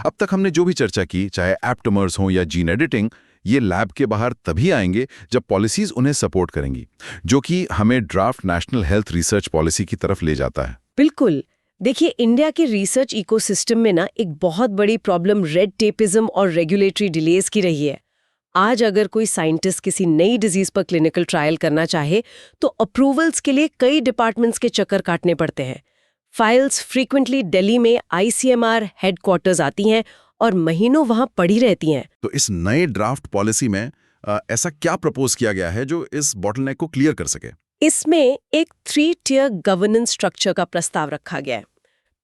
अब तक हमने जो भी चर्चा की, चाहे एप्टेमर्स हो या जीन एडिटिंग, ये लैब के बाहर तभी आएंगे जब पॉलिसीज उन्हें सपोर्ट करेंगी, जो कि हमें draft national health research policy की तरफ ले जाता है। बिल्कुल। देखिए, इंडिया के रिसर्च इकोसिस्टम में ना एक बहुत बड़ी प्रॉब्लम रेड टेपिज्म और रेगुलेटरी डिलेज की रही है। आज अगर कोई साइंटिस्ट किसी नई डिजीज पर क्लिनिकल ट्रायल करना चाहे तो अप्रूवल्स के लिए कई डिपार्टमेंट्स के चक्कर काटने पड़ते हैं। फाइल्स फ्रीक्वेंटली दिल्ली में आईसीएमआर हेडक्वार्टर्स आती हैं और महीनों वहां पड़ी रहती हैं। तो इस नए ड्राफ्ट पॉलिसी में ऐसा क्या प्रपोज किया गया है जो इस बॉटलनेक को क्लियर कर सके? इसमें एक 3 टियर गवर्नेंस स्ट्रक्चर का प्रस्ताव रखा गया है।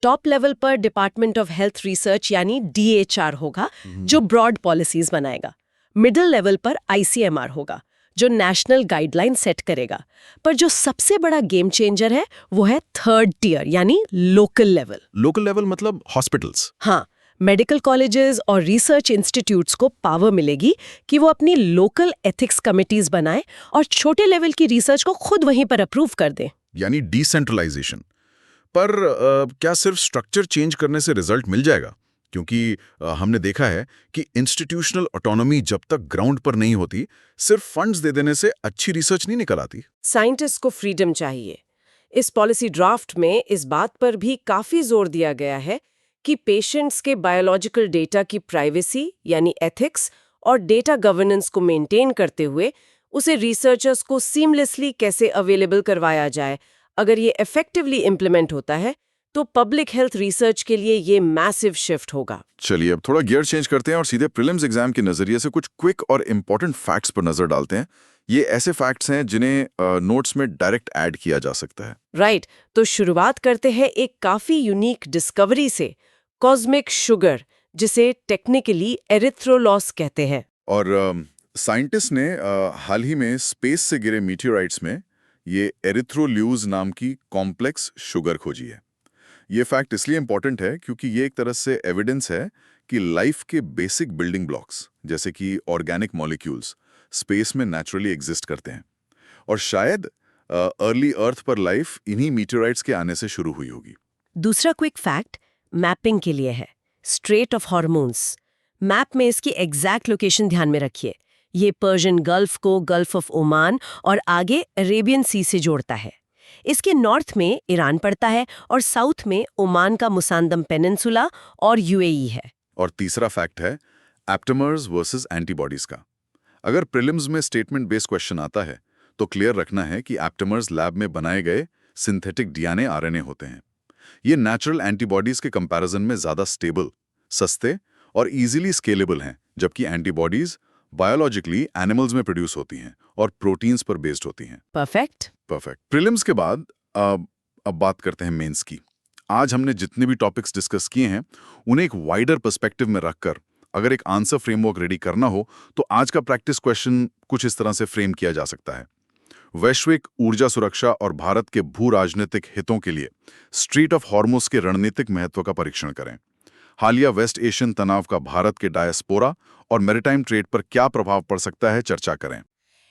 टॉप लेवल पर डिपार्टमेंट ऑफ हेल्थ रिसर्च यानी DHR होगा, जो ब्रॉड पॉलिसीज बनाएगा। मिडिल लेवल पर ICMR होगा, जो नेशनल गाइडलाइन सेट करेगा। पर जो सबसे बड़ा गेम चेंजर है वो है 3rd टियर यानी लोकल लेवल। लोकल लेवल मतलब हॉस्पिटल्स? हाँ, मेडिकल कॉलेजेस और रिसर्च इंस्टीट्यूट्स को पावर मिलेगी कि वो अपनी लोकल एथिक्स कमिटीज बनाएं और छोटे लेवल की रिसर्च को खुद वहीं पर अप्रूव कर दें। यानी डिसेंट्रलाइजेशन। पर क्या सिर्फ स्ट्रक्चर चेंज करने से रिजल्ट मिल जाएगा? क्योंकि हमने देखा है कि इंस्टीट्यूशनल ऑटोनॉमी जब तक ग्राउंड पर नहीं होती, सिर्फ फंड्स दे देने से अच्छी रिसर्च नहीं निकल आती। साइंटिस्ट को फ्रीडम चाहिए। इस पॉलिसी ड्राफ्ट में इस बात पर भी काफी जोर दिया गया है कि पेशेंट्स के बायोलॉजिकल डेटा की प्राइवेसी यानी एथिक्स और डेटा गवर्नेंस को मेंटेन करते हुए उसे रिसर्चर्स को सीमलेसली कैसे अवेलेबल करवाया जाए। अगर ये इफेक्टिवली इम्प्लीमेंट होता है तो पब्लिक हेल्थ रिसर्च के लिए ये मैसिव शिफ्ट होगा। चलिए अब थोड़ा गियर चेंज करते हैं और सीधे प्रीलिम्स एग्जाम के नजरिए से कुछ क्विक और इंपॉर्टेंट फैक्ट्स पर नजर डालते हैं। ये ऐसे फैक्ट्स हैं जिन्हें नोट्स में डायरेक्ट ऐड किया जा सकता है। राइट, तो शुरुआत करते हैं एक काफी यूनिक डिस्कवरी से, कॉस्मिक शुगर, जिसे टेक्निकली एरिथ्रोलॉस कहते हैं। और साइंटिस्ट ने हाल ही में स्पेस से गिरे मीटियोराइट्स में ये एरिथ्रोल्यूज नाम की कॉम्प्लेक्स शुगर खोजी है। ये फैक्ट इसलिए इंपॉर्टेंट है क्योंकि ये एक तरह से एविडेंस है कि लाइफ के बेसिक बिल्डिंग ब्लॉक्स जैसे कि ऑर्गेनिक मॉलिक्यूल्स स्पेस में नेचुरली एग्जिस्ट करते हैं, और शायद अर्ली अर्थ पर लाइफ इन्हीं मीटियोराइट्स के आने से शुरू हुई होगी। दूसरा क्विक फैक्ट मैपिंग के लिए है, स्ट्रेट ऑफ हॉर्मोन्स। मैप में इसकी एग्जैक्ट लोकेशन ध्यान में रखिए। ये पर्शियन गल्फ को गल्फ ऑफ ओमान और आगे अरेबियन सी से जोड़ता है। इसके नॉर्थ में ईरान पड़ता है और साउथ में ओमान का मुसांदम पेनिनसुला और UAE है। और तीसरा फैक्ट है एप्टेमर्स वर्सेस एंटीबॉडीज का। अगर प्रीलिम्स में स्टेटमेंट बेस्ड क्वेश्चन आता है तो क्लियर रखना है कि एप्टेमर्स लैब में बनाए गए सिंथेटिक DNA RNA होते हैं। ये नेचुरल एंटीबॉडीज के कंपैरिजन में ज्यादा स्टेबल, सस्ते और इजीली स्केलेबल हैं, जबकि एंटीबॉडीज बायोलॉजिकली एनिमल्स में प्रोड्यूस होती हैं और प्रोटीन्स पर बेस्ड होती हैं। परफेक्ट। प्रीलिम्स के बाद अब बात करते हैं मेंस की। आज हमने जितने भी टॉपिक्स डिस्कस किए हैं उन्हें एक वाइडर पर्सपेक्टिव में रखकर अगर एक आंसर फ्रेमवर्क रेडी करना हो तो आज का प्रैक्टिस क्वेश्चन कुछ इस तरह से फ्रेम किया जा सकता है। वैश्विक ऊर्जा सुरक्षा और भारत के भू राजनीतिक हितों के लिए स्ट्रेट ऑफ हॉर्मुज के रणनीतिक महत्व का परीक्षण करें। हालिया वेस्ट एशियन तनाव का भारत के डायस्पोरा और मैरीटाइम ट्रेड पर क्या प्रभाव पड़ सकता है, चर्चा करें।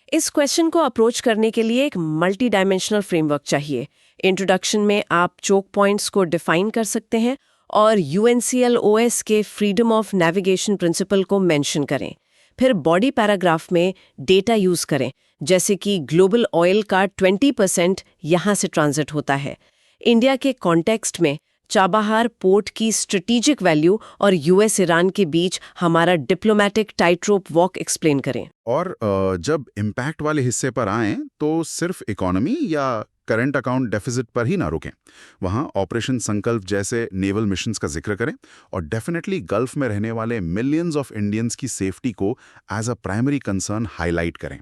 इस क्वेश्चन को अप्रोच करने के लिए एक मल्टी डायमेंशनल फ्रेमवर्क चाहिए। इंट्रोडक्शन में आप चोक पॉइंट्स को डिफाइन कर सकते हैं और UNCLOS के फ्रीडम ऑफ नेविगेशन प्रिंसिपल को मेंशन करें। फिर बॉडी पैराग्राफ में डेटा यूज करें, जैसे कि ग्लोबल ऑयल का 20% यहाँ से ट्रांजिट होता है। इंडिया के कॉन्टेक्स्ट में चाबहार पोर्ट की स्ट्रेटेजिक वैल्यू और US ईरान के बीच हमारा डिप्लोमेटिक टाइट रोप वॉक एक्सप्लेन करें। और जब इम्पैक्ट वाले हिस्से पर आएं तो सिर्फ इकोनॉमी या करंट अकाउंट डेफिसिट पर ही ना रुकें। वहाँ ऑपरेशन संकल्प जैसे नेवल मिशंस का जिक्र करें और डेफिनेटली गल्फ में रहने वाले मिलियंस ऑफ इंडियंस की सेफ्टी को as a primary concern highlight करें।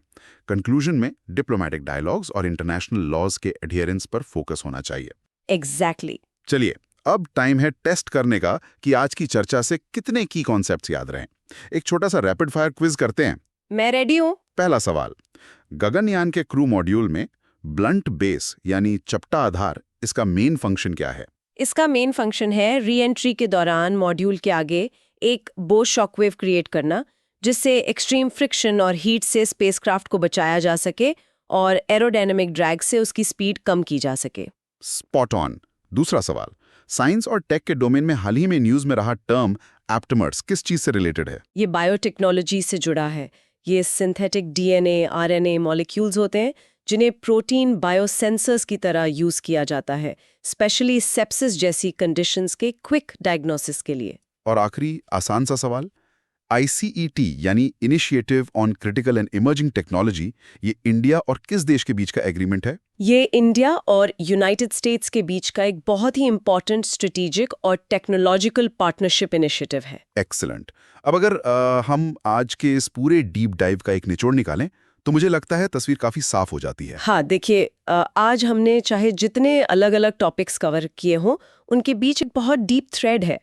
कंक्लूजन में डिप्लोमेटिक डायलॉग्स और इंटरनेशनल लॉज के एडहेरेंस पर फोकस होना चाहिए। एग्जैक्टली। चलिए, अब टाइम है टेस्ट करने का कि आज की चर्चा से कितने की कॉन्सेप्ट्स याद रहें। एक छोटा सा रैपिड फायर क्विज करते हैं। मैं रेडी हूँ। पहला सवाल, गगनयान के क्रू मॉड्यूल में ब्लंट बेस यानी चपटा आधार, इसका मेन फंक्शन क्या है? इसका मेन फंक्शन है री एंट्री के दौरान मॉड्यूल के आगे एक बो शॉकवेव क्रिएट करना, जिससे एक्सट्रीम फ्रिक्शन और हीट से स्पेसक्राफ्ट को बचाया जा सके और एरोडायनेमिक ड्रैग से उसकी स्पीड कम की जा सके। Spot on. दूसरा सवाल, साइंस और टेक के डोमेन में हाल ही में न्यूज में रहा टर्म एप्टमर्स किस चीज से रिलेटेड है? ये बायोटेक्नोलॉजी से जुड़ा है। ये सिंथेटिक DNA, RNA मॉलिक्यूल्स होते हैं जिन्हें प्रोटीन बायोसेंसर्स की तरह यूज किया जाता है, स्पेशली सेप्सिस जैसी कंडीशंस के क्विक डायग्नोसिस के लिए। और आखिरी आसान सा सवाल, ICET यानी initiative on critical and emerging technology, ये इंडिया और किस देश के बीच का एग्रीमेंट है? ये इंडिया और यूनाइटेड स्टेट्स के बीच का एक बहुत ही इंपॉर्टेंट स्ट्रेटेजिक और टेक्नोलॉजिकल पार्टनरशिप इनिशिएटिव है। एक्सीलेंट। अब अगर हम आज के इस पूरे डीप डाइव का एक निचोड़ निकालें तो मुझे लगता है तस्वीर काफी साफ हो जाती है। हाँ, देखिए, आज हमने चाहे जितने अलग अलग टॉपिक्स कवर किए हों, उनके बीच एक बहुत डीप थ्रेड है।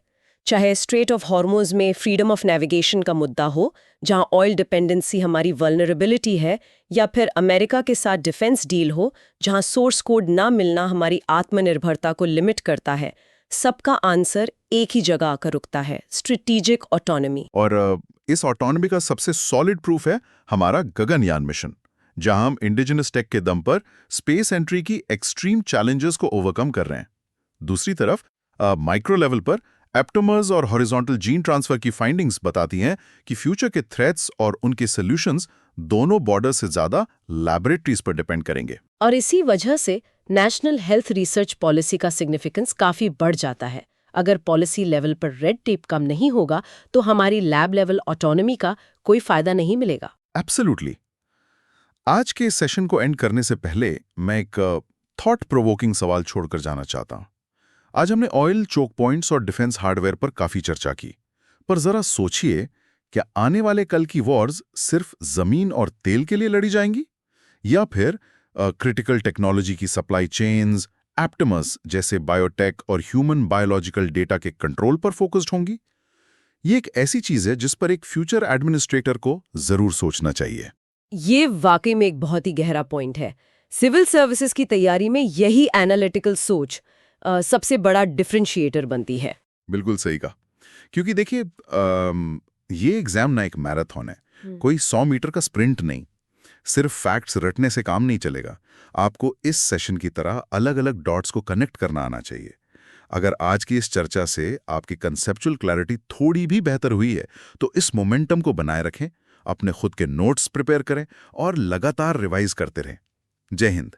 चाहे स्ट्रेट ऑफ हॉर्मुज़ में फ्रीडम ऑफ नेविगेशन का मुद्दा हो, जहां ऑयल डिपेंडेंसी हमारी वल्नरेबिलिटी है, या फिर अमेरिका के साथ डिफेंस डील हो, जहां सोर्स कोड ना मिलना हमारी आत्मनिर्भरता को लिमिट करता है, सबका आंसर एक ही जगह आकर रुकता है, स्ट्रेटेजिक ऑटोनॉमी। और इस ऑटोनॉमी का सबसे सॉलिड प्रूफ है हमारा गगनयान मिशन, जहां हम इंडिजिनस टेक के दम पर स्पेस एंट्री की एक्सट्रीम चैलेंजेस को ओवरकम कर रहे हैं। दूसरी तरफ माइक्रो लेवल पर एप्टोमर्स और हॉरिजॉन्टल जीन ट्रांसफर की फाइंडिंग्स बताती हैं कि फ्यूचर के थ्रेट्स और उनके सॉल्यूशंस दोनों बॉर्डर से ज्यादा लैबोरेटरीज पर डिपेंड करेंगे। और इसी वजह से नेशनल हेल्थ रिसर्च पॉलिसी का सिग्निफिकेंस काफी बढ़ जाता है। अगर पॉलिसी लेवल पर रेड टेप कम नहीं होगा तो हमारी लैब लेवल ऑटोनॉमी का कोई फायदा नहीं मिलेगा। एब्सोल्युटली। आज के सेशन को एंड करने से पहले मैं एक थॉट प्रोवोकिंग सवाल छोड़कर जाना चाहता हूं। आज हमने ऑयल चोक पॉइंट्स और डिफेंस हार्डवेयर पर काफी चर्चा की, पर जरा सोचिए, क्या आने वाले कल की वॉर्स सिर्फ जमीन और तेल के लिए लड़ी जाएंगी, या फिर क्रिटिकल टेक्नोलॉजी की सप्लाई चेन्स, एप्टमस जैसे बायोटेक और ह्यूमन बायोलॉजिकल डेटा के कंट्रोल पर फोकस्ड होंगी? ये एक ऐसी चीज है जिस पर एक फ्यूचर एडमिनिस्ट्रेटर को जरूर सोचना चाहिए। ये वाकई में एक बहुत ही गहरा पॉइंट है। सिविल सर्विसेज की तैयारी में यही एनालिटिकल सोच सबसे बड़ा डिफरेंशिएटर बनती है। बिल्कुल सही कहा, क्योंकि देखिए ये एग्जाम ना एक मैराथन है, कोई 100 मीटर का स्प्रिंट नहीं। सिर्फ फैक्ट्स रटने से काम नहीं चलेगा, आपको इस सेशन की तरह अलग अलग डॉट्स को कनेक्ट करना आना चाहिए। अगर आज की इस चर्चा से आपकी कंसेप्चुअल क्लैरिटी थोड़ी भी बेहतर हुई है तो इस मोमेंटम को बनाए रखें, अपने खुद के नोट्स प्रिपेयर करें और लगातार रिवाइज करते रहें। जय हिंद।